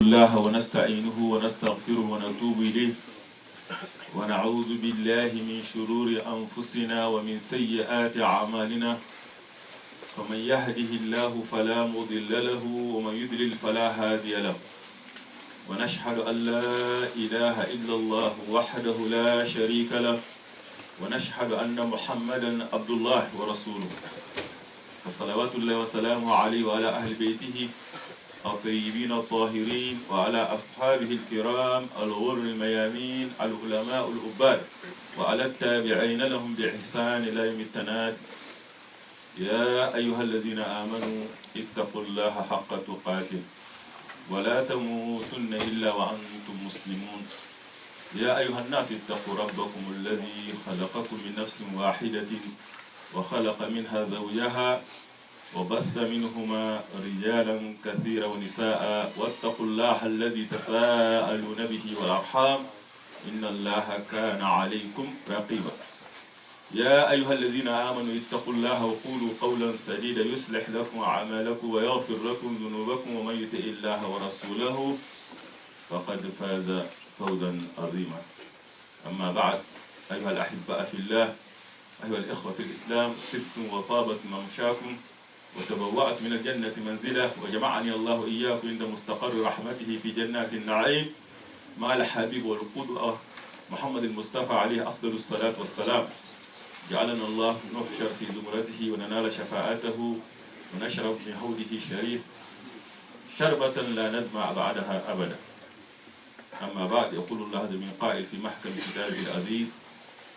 الله ونستعينه ونستغفره ونتوب إليه ونعوذ بالله من شرور أنفسنا ومن سيئات أعمالنا فمن يهده الله فلا مضل له ومن يضلل فلا هادي له ونشهد أن لا إله إلا الله وحده لا شريك له ونشهد أن محمدا عبد الله ورسوله فصلوات الله وسلامه عليه وعلى أهل بيته الطيبين الطاهرين وعلى أصحابه الكرام الغر الميامين العلماء العباد وعلى التابعين لهم بإحسان إلى يوم التناد. يا أيها الذين آمنوا اتقوا الله حق تقاته ولا تموتن إلا وأنتم مسلمون. يا أيها الناس اتقوا ربكم الذي خلقكم من نفس واحدة وخلق منها زوجها وبث منهما رجالا كثيرا ونساء واتقوا الله الذي تساءلون به والأرحام إن الله كان عليكم رقيبا. يا أيها الذين آمنوا اتقوا الله وقولوا قولا سديدا يصلح لكم أعمالكم ويغفر لكم ذنوبكم ومن يطع الله ورسوله فقد فاز فوزا عظيما. أما بعد، أيها الأحباء في الله، أيها الإخوة في الإسلام، طبتم وطابت ممشاكم وتبوأت من الجنة منزلة وجمعني الله إياكم عند مستقر رحمته في جنات النعيم مع الحبيب والقدوة محمد المصطفى عليه أفضل الصلاة والسلام. جعلنا الله نحشر في زمرته وننال شفاعته ونشرب من حوضه الشريف شربة لا نزمع بعدها أبدا. أما بعد، يقول الله من قائل في محكم كتابه العزيز: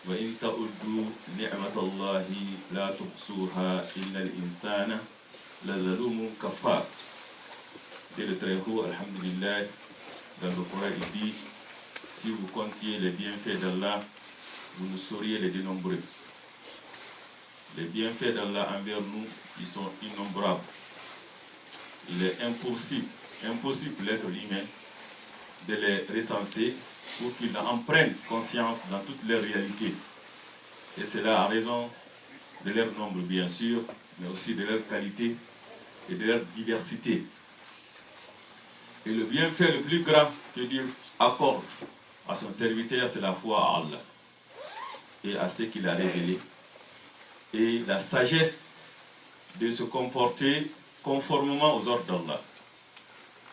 وإن تعدوا نعمة الله لا تحصوها إن الإنسان لظلوم كفار. Dès le très haut, alhamdulillah, dans le Coran il dit: si vous comptiez les bienfaits d'Allah, vous ne sauriez les dénombrer. Les bienfaits d'Allah envers nous, ils sont innombrables. Il est impossible pour l'être humain de les recenser pour qu'ils en prennent conscience dans toute leur réalité. Et cela en raison de leur nombre bien sûr, mais aussi de leur qualité et de leur diversité. Et le bienfait le plus grand que Dieu accorde à son serviteur, c'est la foi à Allah et à ce qu'il a révélé, et la sagesse de se comporter conformément aux ordres d'Allah.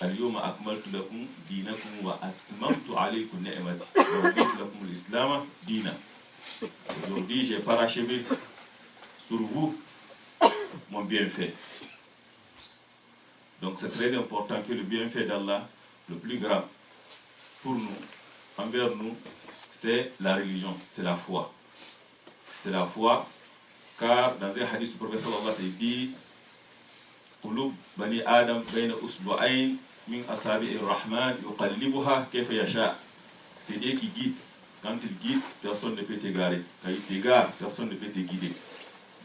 اليوم أكملت لكم دينكم وأتممت عليكم نعمتي ورضيت لكم الإسلام دينا. Aujourd'hui, j'ai parachevé sur vous mon bienfait. Donc c'est très important que le bienfait d'Allah, le plus grand pour nous, envers nous, c'est la religion, c'est la foi. C'est la foi, car dans un hadith du prophète sallallahu alayhi wa sallam, il dit: قلوب بني آدم بين أصبعين من أصابع الرحمن يقلبها كيف يشاء. C'est Dieu qui guide. Quand il guide, personne ne peut t'égarer. Quand il t'égare, personne ne peut te guider.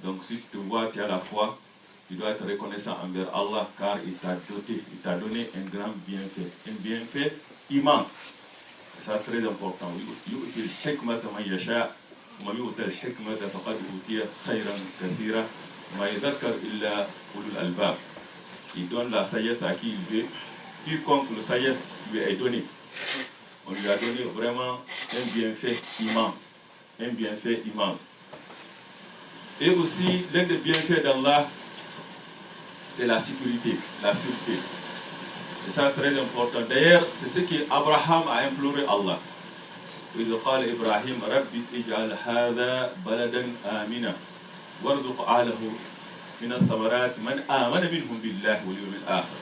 Donc si tu te vois, tu as la foi, tu dois être reconnaissant envers Allah, car il t'a doté, il t'a donné un grand bienfait, un bienfait immense. Et ça c'est très important. يؤتي الحكمة من يشاء ومن يؤتى الحكمة فقد أوتي خيرا كثيرا وما يذكر إلا أولو الألباب. Il donne la sagesse à qui il veut. Quiconque la sagesse lui est donnée, on lui a donné vraiment un bienfait immense. Un bienfait immense. Et aussi, l'un des bienfaits d'Allah, c'est la sécurité, la sûreté. Et ça, c'est très important. D'ailleurs, c'est ce qu'Abraham a imploré Allah. إذ قال إبراهيم ربي اجعل هذا بلدا آمنا وارزق أهله من الثمرات من آمن منهم بالله واليوم الآخر.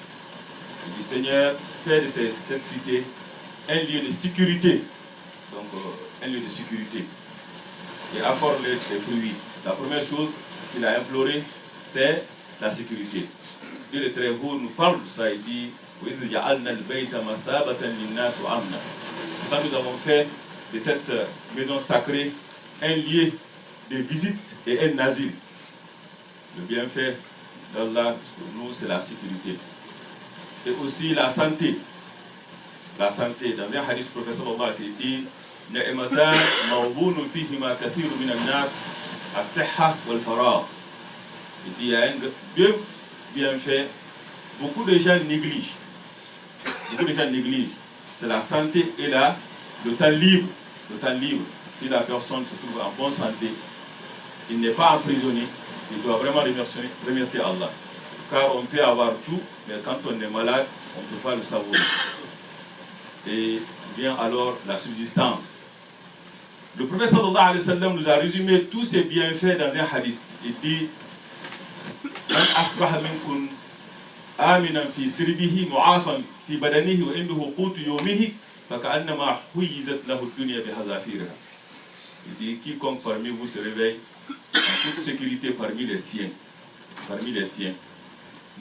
Il dit: Seigneur, fais de cette cité un lieu de sécurité. Donc, un lieu de sécurité. Et accorde-les des fruits. La première chose qu'il a imploré, c'est la sécurité. Dieu le très haut nous parle de ça. Il dit: وَإِذْ جَعَلْنَا الْبَيْتَ مَثَابَةً لِلنَّاسِ وَأَمْنًا. Quand nous avons fait de cette maison sacrée un lieu de visite et un asile. Le bienfait d'Allah sur nous, c'est la sécurité. Et aussi la santé. La santé. Dans un hadith, le professeur Allah s'est dit: نعمتان موضوع فيهما كثير من الناس الصحة والفراغ. Il dit: il y a deux bienfaits, beaucoup de gens négligent. beaucoup de gens négligent. C'est la santé et le temps libre. Le temps libre. Si la personne se trouve en bonne santé, il n'est pas emprisonné, il doit vraiment remercier Allah. Car on peut avoir tout, mais quand on est malade, on ne peut pas le savourer. Et vient alors la subsistance. Le prophète sallallahu alayhi wa sallam nous a résumé tous ces bienfaits dans un hadith. Il dit Man asbaha minkum aminan fi sirbihi mu'afan fi badanihi wa indahu qutu yawmihi faka'annama huyizat lahu ad-dunya bihazafiriha. Il dit quiconque parmi vous se réveille en toute sécurité parmi les siens,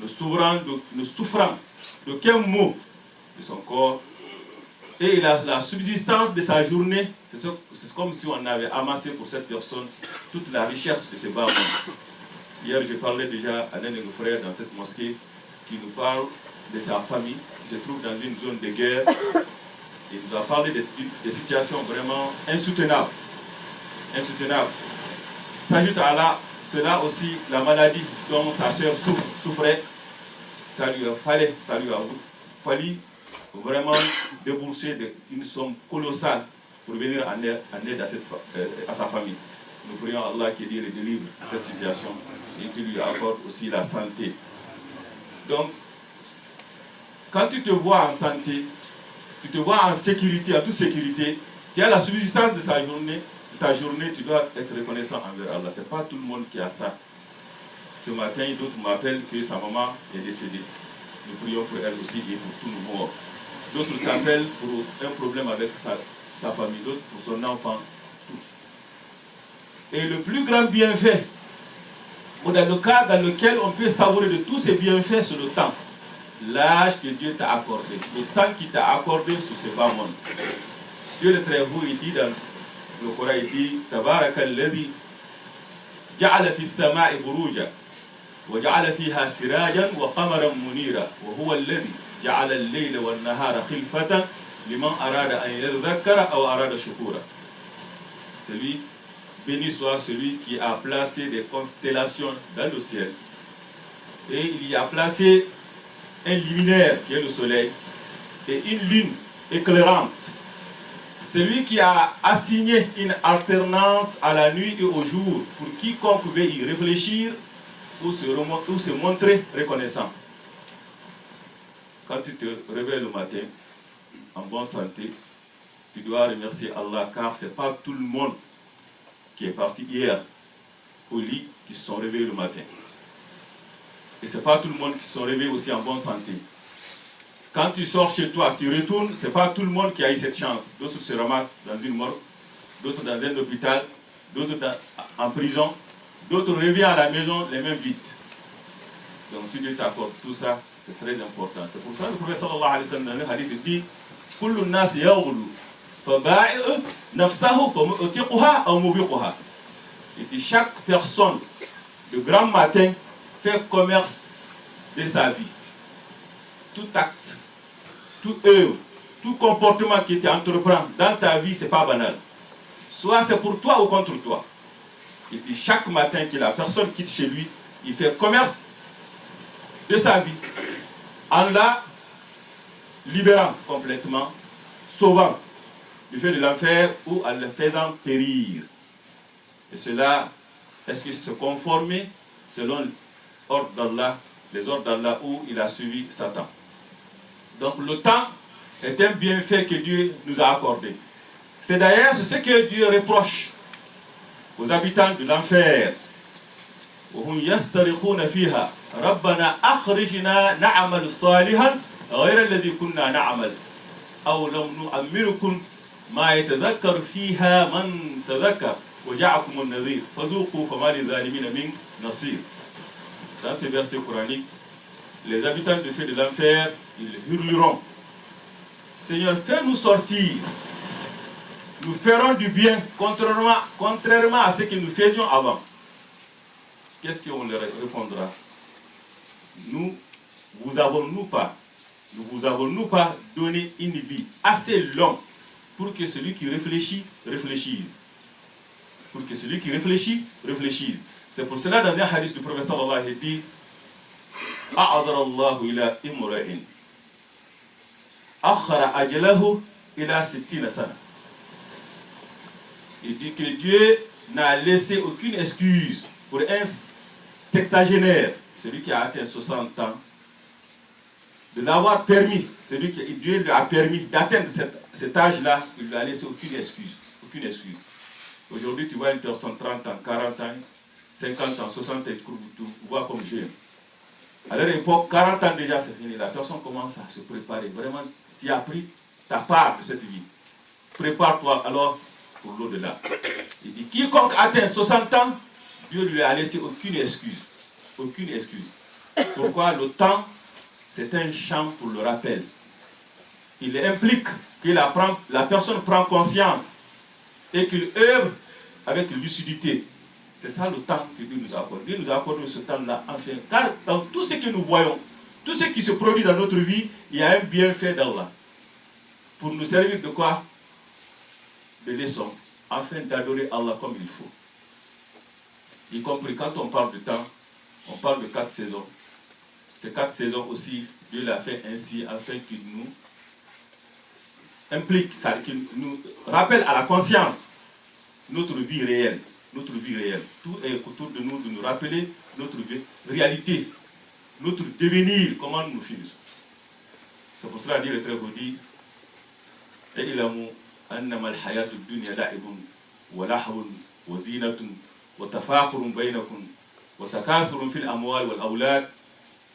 ne souffrant d'aucun mot de son corps, et la subsistance de sa journée, c'est comme si on avait amassé pour cette personne toute la richesse de ce bas monde. Hier, je parlais déjà à l'un de nos frères dans cette mosquée qui nous parle de sa famille qui se trouve dans une zone de guerre. Il nous a parlé de situations vraiment insoutenables. S'ajoute à cela aussi la maladie dont sa sœur souffrait. Ça lui a fallu vraiment débourser une somme colossale pour venir en aide à sa famille. Nous prions Allah qui le délivre de cette situation et qui lui accorde aussi la santé. Donc, quand tu te vois en santé, tu te vois en sécurité, en toute sécurité, tu as la subsistance de ta journée, tu dois être reconnaissant envers Allah. Ce n'est pas tout le monde qui a ça. Ce matin, d'autres m'appellent que sa maman est décédée. Nous prions pour elle aussi et pour tous nos morts. D'autres t'appellent pour un problème avec sa famille, d'autres pour son enfant. Et le plus grand bienfait, ou dans le cas dans lequel on peut savourer de tous ces bienfaits, c'est le temps. L'âge que Dieu t'a accordé, le temps qu'il t'a accordé sur ce bas monde. Dieu le Très Haut, il dit dans le Coran, il dit Tabaraka alladhi ja'ala fi as-sama'i buruja wa ja'ala fiha sirajan wa qamaran munira wa huwa alladhi ja'ala al-layla wan-nahara khilfatan liman arada an yadhakkara aw arada shukura. Celui béni soit celui qui a placé des constellations dans le ciel. Et il y a placé un luminaire qui est le soleil et une lune éclairante. C'est lui qui a assigné une alternance à la nuit et au jour pour quiconque veut y réfléchir ou se montrer reconnaissant. Quand tu te réveilles le matin en bonne santé, tu dois remercier Allah car ce n'est pas tout le monde qui est parti hier au lit qui se sont réveillés le matin. Et ce n'est pas tout le monde qui se sont réveillés aussi en bonne santé. Quand tu sors chez toi, tu retournes, ce n'est pas tout le monde qui a eu cette chance. D'autres se ramassent dans une morgue, d'autres dans un hôpital, d'autres en prison, d'autres reviennent à la maison les mains vides. Donc si Dieu t'accorde tout ça, c'est très important. C'est pour ça que le prophète sallallahu alayhi wa sallam dans le hadith dit Kullu nas yaghlu faba'i'u nafsahu famu'tiquha aw mubiquha. Et puis chaque personne, le grand matin, fait commerce de sa vie. Tout acte, tout œuvre, tout comportement que tu entreprends dans ta vie, ce n'est pas banal. Soit c'est pour toi ou contre toi. Et puis chaque matin que la personne quitte chez lui, il fait commerce de sa vie en la libérant complètement, sauvant du fait de l'enfer ou en le faisant périr. Et cela, est-ce que se conformer selon l'ordre d'Allah, les ordres d'Allah où il a suivi Satan. Donc le temps est un bienfait que Dieu nous a accordé. C'est d'ailleurs ce que Dieu reproche aux habitants de l'enfer. وهم يسترخون فيها ربنا أخرجنا نعمل صالحا غير الذي كنا نعمل أو لم نؤمركم ما يتذكر فيها من تذكر وجاءكم النذير فذوقوا فما للظالمين من نصير. Dans ces versets coraniques, les habitants du feu de l'enfer, ils hurleront Seigneur, fais-nous sortir. Nous ferons du bien, contrairement à ce que nous faisions avant. Qu'est-ce qu'on leur répondra? Nous vous avons-nous pas donné une vie assez longue pour que celui qui réfléchit, réfléchisse. Pour que celui qui réfléchit, réfléchisse. C'est pour cela dans un hadith du prophète sallallahu alayhi wa sallam, il dit A'adar Allahu ila imra'in akhara ajalahu ila sittina sana. Il dit que Dieu n'a laissé aucune excuse pour un sexagénaire, celui qui a atteint 60 ans, de l'avoir permis, celui que Dieu lui a permis d'atteindre cet âge-là, il lui a laissé aucune excuse. Aucune excuse. Aujourd'hui, tu vois une personne 30 ans, 40 ans, 50 ans, 60 ans, tu vois comme jeune. À leur époque, 40 ans déjà, c'est fini. La personne commence à se préparer. Vraiment, tu as pris ta part de cette vie. Prépare-toi alors pour l'au-delà. Il dit, quiconque atteint 60 ans, Dieu lui a laissé aucune excuse. Aucune excuse. Pourquoi? Le temps, c'est un champ pour le rappel. Il implique que la personne prend conscience et qu'il œuvre avec lucidité. C'est ça le temps que Dieu nous accorde. Dieu nous accorde ce temps-là, enfin. Car dans tout ce que nous voyons, tout ce qui se produit dans notre vie, il y a un bienfait d'Allah. Pour nous servir de quoi? De leçon, afin d'adorer Allah comme il faut. Y compris quand on parle de temps, on parle de 4 saisons. Ces 4 saisons aussi, Dieu l'a fait ainsi afin qu'il nous implique, qu'il nous rappelle à la conscience notre vie réelle. Notre vie réelle. Tout est autour de nous rappeler notre réalité, notre devenir, comment nous finissons. C'est pour cela que Dieu est très beau dit, et il a mot, أنما الحياة الدنيا لعب ولهو وزينة وتفاخر بينكم وتكاثر في الأموال والأولاد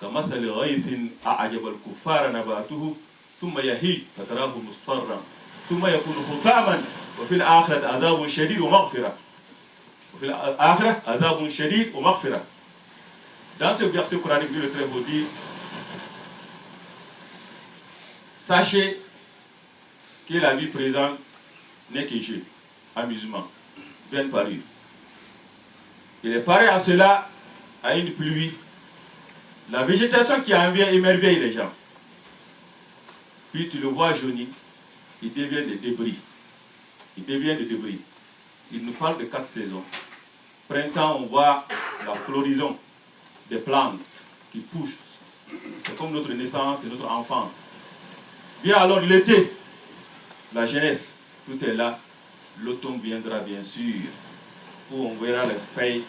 كمثل غيث أعجب الكفار نباته ثم يهيج فتراه مصفرا ثم يكون حطاما وفي الآخرة عذاب شديد ومغفرة وفي الآخرة عذاب شديد ومغفرة. Dans ce verset coranique, Dieu le très beau dit, sachez que la vie présente n'est que jeu, amusement, vaine parure. Il est pareil à cela, à une pluie, la végétation qui émerveille les gens. Puis tu le vois jaunir, il devient des débris. Il devient des débris. Il nous parle de 4 saisons. Printemps, on voit la floraison des plantes qui poussent. C'est comme notre naissance et notre enfance. Bien alors l'été, la jeunesse, tout est là. L'automne viendra bien sûr, où on verra les feuilles.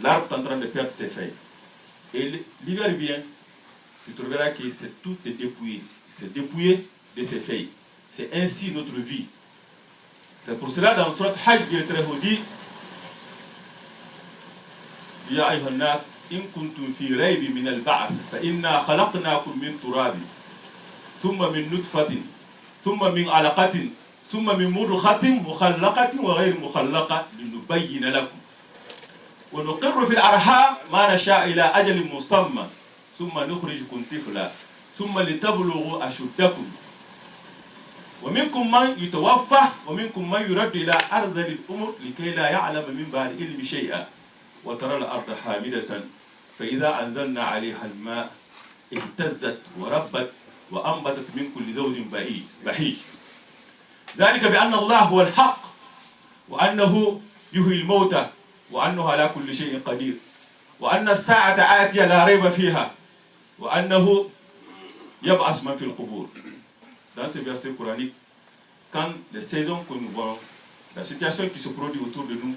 L'arbre est en train de perdre ses feuilles. Et l'hiver vient, tu trouveras que tout est dépouillé. C'est dépouillé de ses feuilles. C'est ainsi notre vie. C'est pour cela dans le Surat Hajj, il est très beau dit, Ya ayyuhan nas, in kuntum fi raybi min al-ba'th, fa inna khalaqnakum min turabin, thumma min nutfatin, thumma min alaqatin, thumma min mudghatin mukhallaqatin wa ghayri mukhallaqa linubayyina lakum. Wa nuqirru fil arham ma nasha ila ajalin musamma, thumma nukhrijukum tifla, thumma litablughu ashuddakum. ومنكم من يتوفى ومنكم من يرد إلى أرذل الأمور لكي لا يعلم من بعد علم شيئا وترى الأرض حامدة فإذا أنزلنا عليها الماء اهتزت وربت وأنبتت من كل زوج بهيج ذلك بأن الله هو الحق وأنه يحيي الموتى وأنه على كل شيء قدير وأن الساعة آتية لا ريب فيها وأنه يبعث من في القبور. Dans ce verset coranique, quand les saisons que nous voyons, la situation qui se produit autour de nous,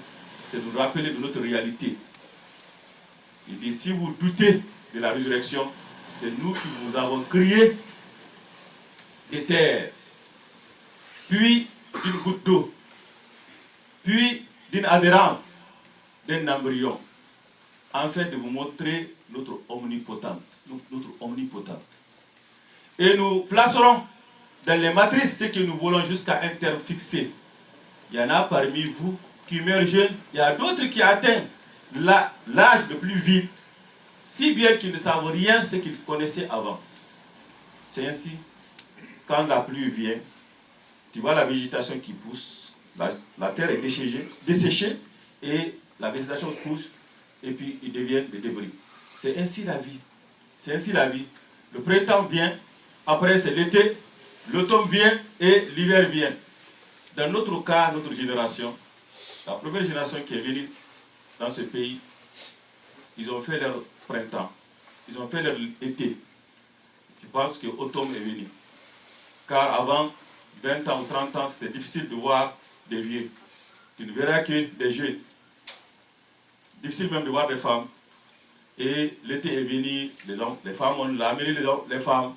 c'est de nous rappeler de notre réalité. Il dit, si vous doutez de la résurrection, c'est nous qui vous avons créé des terres, puis d'une goutte d'eau, puis d'une adhérence, d'un embryon, afin de vous montrer notre omnipotente. Et nous placerons dans les matrices ce que nous voulons jusqu'à un terme fixé. Il y en a parmi vous qui meurent jeunes, il y a d'autres qui atteignent l'âge le plus vite, si bien qu'ils ne savent rien de ce qu'ils connaissaient avant. C'est ainsi, quand la pluie vient, tu vois la végétation qui pousse, la terre est desséchée et la végétation pousse et puis il devient des débris. C'est ainsi la vie. C'est ainsi la vie. Le printemps vient, après c'est l'été, l'automne vient et l'hiver vient. Dans notre cas, notre génération, la première génération qui est venue dans ce pays, ils ont fait leur printemps, ils ont fait leur été. Je pense que l'automne est venu. Car avant 20 ans ou 30 ans, c'était difficile de voir des vieux. Tu ne verras que des jeunes. Difficile même de voir des femmes. Et l'été est venu, les femmes, on l'a amené les femmes.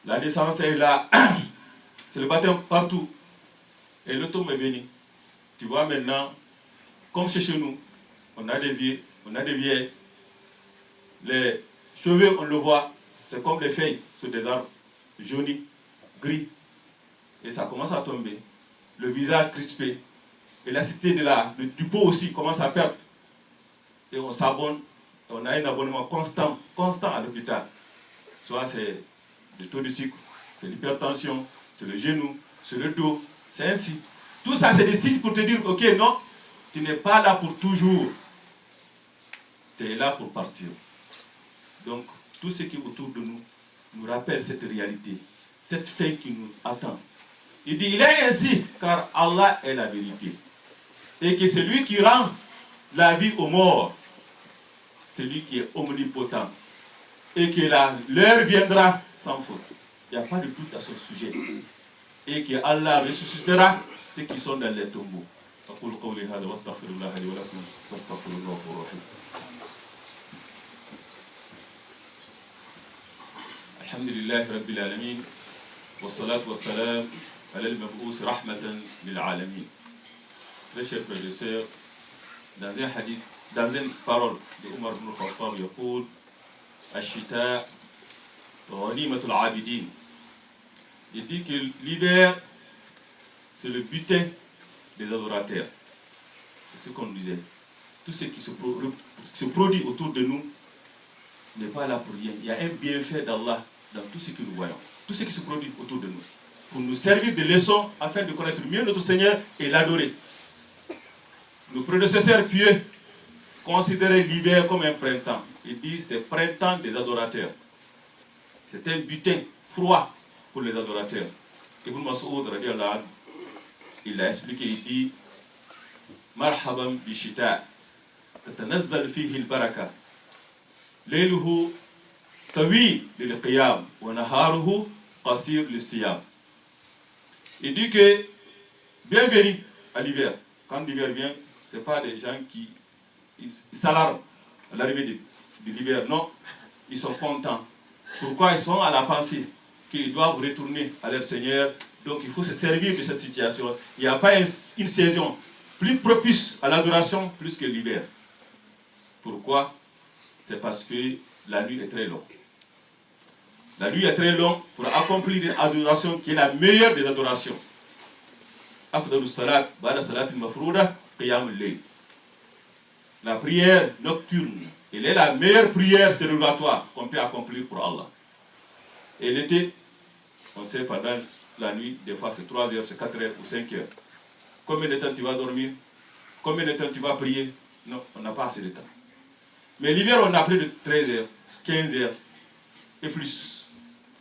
La naissance est là. C'est le baptême partout. Et l'automne est venu. Tu vois maintenant, comme c'est chez nous, on a des vieux, on a des vieilles. Les cheveux, on le voit, c'est comme les feuilles sur des arbres, jaunis, gris. Et ça commence à tomber. Le visage crispé. L'élasticité du peau aussi commence à perdre. Et on s'abonne. On a un abonnement constant à l'hôpital. Soit c'est le taux de sucre, c'est l'hypertension, c'est le genou, c'est le dos, c'est ainsi. Tout ça, c'est des signes pour te dire, ok, non, tu n'es pas là pour toujours. Tu es là pour partir. Donc, tout ce qui est autour de nous nous rappelle cette réalité, cette fin qui nous attend. Il dit, il est ainsi, car Allah est la vérité. Et que c'est lui qui rend la vie aux morts. C'est lui qui est omnipotent. Et que l'heure viendra sans faute. Il n'y a pas de doute à ce sujet. Et que Allah ressuscitera ceux qui sont dans les tombeaux. Alhamdulillah Rabbil Alamin. Wassalatu wassalam ala al-mab'ous rahmatan lil alamin. Très chers frères et sœurs, dans un hadith, dans une parole de Omar ibn Khattab, il dit Ashita ghanimatul abidin. Il dit que l'hiver, c'est le butin des adorateurs. C'est ce qu'on disait. Tout ce qui se produit autour de nous n'est pas là pour rien. Il y a un bienfait d'Allah dans tout ce que nous voyons. Tout ce qui se produit autour de nous. Pour nous servir de leçon afin de connaître mieux notre Seigneur et l'adorer. Nos prédécesseurs pieux considéraient l'hiver comme un printemps. Ils disent c'est printemps des adorateurs. C'est un butin froid pour les adorateurs. Ibn Mas'ud, il a expliqué, il dit Marhaban bishita, tatanazzal fihi al-baraka, layluhu tawil lil-qiyam, wa naharuhu qasir lis-siyam. Il dit que bienvenue à l'hiver. Quand l'hiver vient, ce n'est pas des gens qui s'alarment à l'arrivée de l'hiver. Non, ils sont contents. Pourquoi? Ils sont à la pensée qu'ils doivent retourner à leur Seigneur. Donc il faut se servir de cette situation. Il n'y a pas une saison plus propice à l'adoration plus que l'hiver. Pourquoi? C'est parce que la nuit est très longue. La nuit est très longue pour accomplir une adoration qui est la meilleure des adorations. Afdalus salat, ba'da salatil mafrouda, qiyamul layl. La prière nocturne, elle est la meilleure prière sérogatoire qu'on peut accomplir pour Allah. Et l'été, on sait pendant la nuit, des fois c'est 3 heures, c'est 4 heures ou 5 heures. Combien de temps tu vas dormir? Combien de temps tu vas prier? Non, on n'a pas assez de temps. Mais l'hiver, on a plus de 13 heures, 15 heures et plus.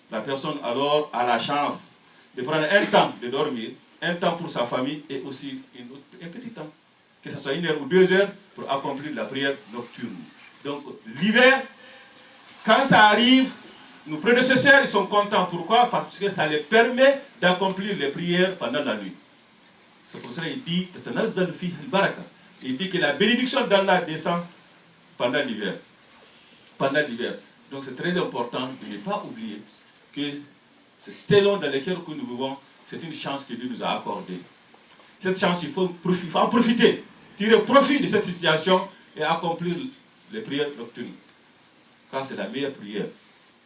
La personne alors a la chance de prendre un temps de dormir, un temps pour sa famille et aussi un petit temps, que ce soit 1 heure ou 2 heures pour accomplir la prière nocturne. Donc l'hiver, quand ça arrive, nos prédécesseurs ils sont contents. Pourquoi? Parce que ça les permet d'accomplir les prières pendant la nuit. C'est pour ça qu'il dit il dit que la bénédiction d'Allah descend pendant l'hiver. Pendant l'hiver. Donc c'est très important de ne pas oublier que cette saison dans laquelle nous vivons, c'est une chance que Dieu nous a accordée. Cette chance, il faut en profiter, tirer profit de cette situation et accomplir les prières nocturnes. Car c'est la meilleure prière.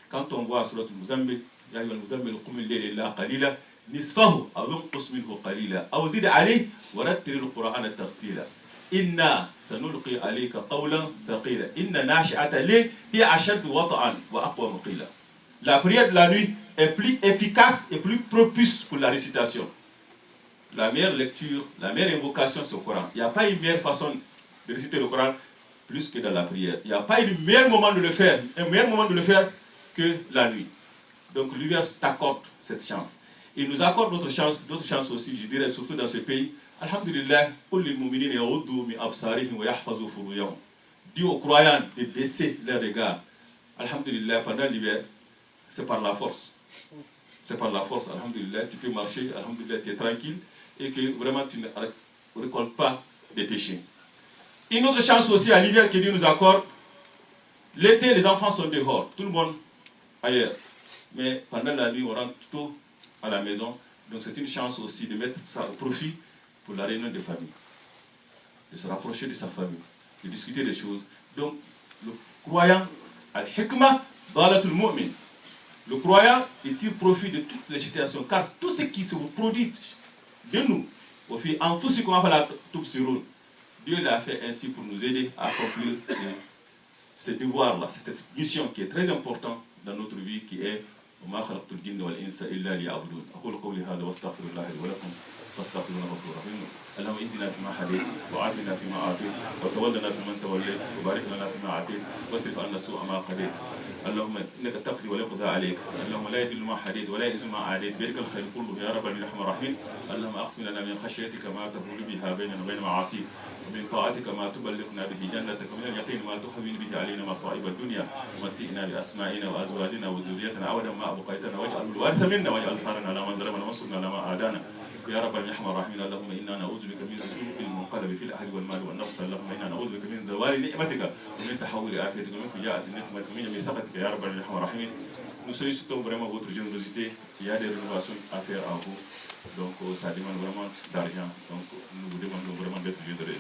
Quand on voit sur notre Muzammil, Ya ayyuhal muzammil qum al-layla illa qalila, nisfahu aw inqus minhu qalila, aw zid alayhi wa rattil al-Qur'ana tartila. Inna sanulqi alayka qawlan thaqila. Inna nashi'ata al-layl hiya ashaddu wat'an wa aqwa qila. La prière de la nuit est plus efficace et plus propice pour la récitation. La meilleure lecture, la meilleure invocation, c'est au Coran. Il n'y a pas une meilleure façon de réciter le Coran plus que dans la prière. Il n'y a pas un meilleur moment de le faire, que la nuit. Donc l'hiver t'accorde cette chance. Il nous accorde d'autres chances aussi, je dirais, surtout dans ce pays. Alhamdulillah, dis aux croyants de baisser leurs regards. Alhamdulillah, pendant l'hiver, c'est par la force. c'est par la force, alhamdulillah, tu peux marcher, alhamdulillah, tu es tranquille, et que vraiment tu ne récoltes pas des péchés. Une autre chance aussi à l'hiver que Dieu nous accorde, l'été, les enfants sont dehors, tout le monde ailleurs. Mais pendant la nuit, on rentre tôt à la maison, donc c'est une chance aussi de mettre ça au profit pour la réunion des familles, de se rapprocher de sa famille, de discuter des choses. Donc, le croyant, al-hikmah, dalatul mu'min. Le croyant, il tire profit de toutes les situations, car tout ce qui se produit de nous, au fil en tout ce qu'on va faire Dieu l'a fait ainsi pour nous aider à accomplir ce devoir-là, cette mission qui est très importante dans notre vie, qui est وما خلقت الجن والإنس إلا ليعبدون أقول قولي هذا واستغفر الله لي ولكم فاستغفروه غفورا رحيم اللهم اهدنا فيما هديت وعافنا فيما عافيت وتولنا فيمن توليت وبارك لنا فيما أعطيت واصرف عنا السوء ما قضيت اللهم إنك تقضي ولا يقضى عليك اللهم لا يذل ما حديت ولا يعز ما عاديت بيدك الخير كله يا رب الرحمن الرحيم اللهم أقسم لنا من خشيتك ما تحول بها بيننا وبين معاصيك ومن طاعتك ما تبلغنا به جنتك ومن اليقين ما تحول به علينا مصائب الدنيا ومتئنا بأسمائنا وأزواجنا وذريتنا أبدا ما أبقيتنا واجعل الوارث منا واجعل ثارنا على من ظلمنا وانصرنا على ما عادانا يا رب الرحمن الرحيم اللهم إنا نعوذ بك من سوء المنقلب في الأهل والمال والنفس اللهم إنا نعوذ بك من زوال نعمتك ومن تحول آفيتك ومن فجاءة نقمتك ومن جميع سخطك يا رب الرحمن الرحيم. Nous sollicitons vraiment votre générosité. Il y a des rénovations à faire en vous. Donc ça demande vraiment d'argent. Donc nous vous demandons vraiment d'être généreux.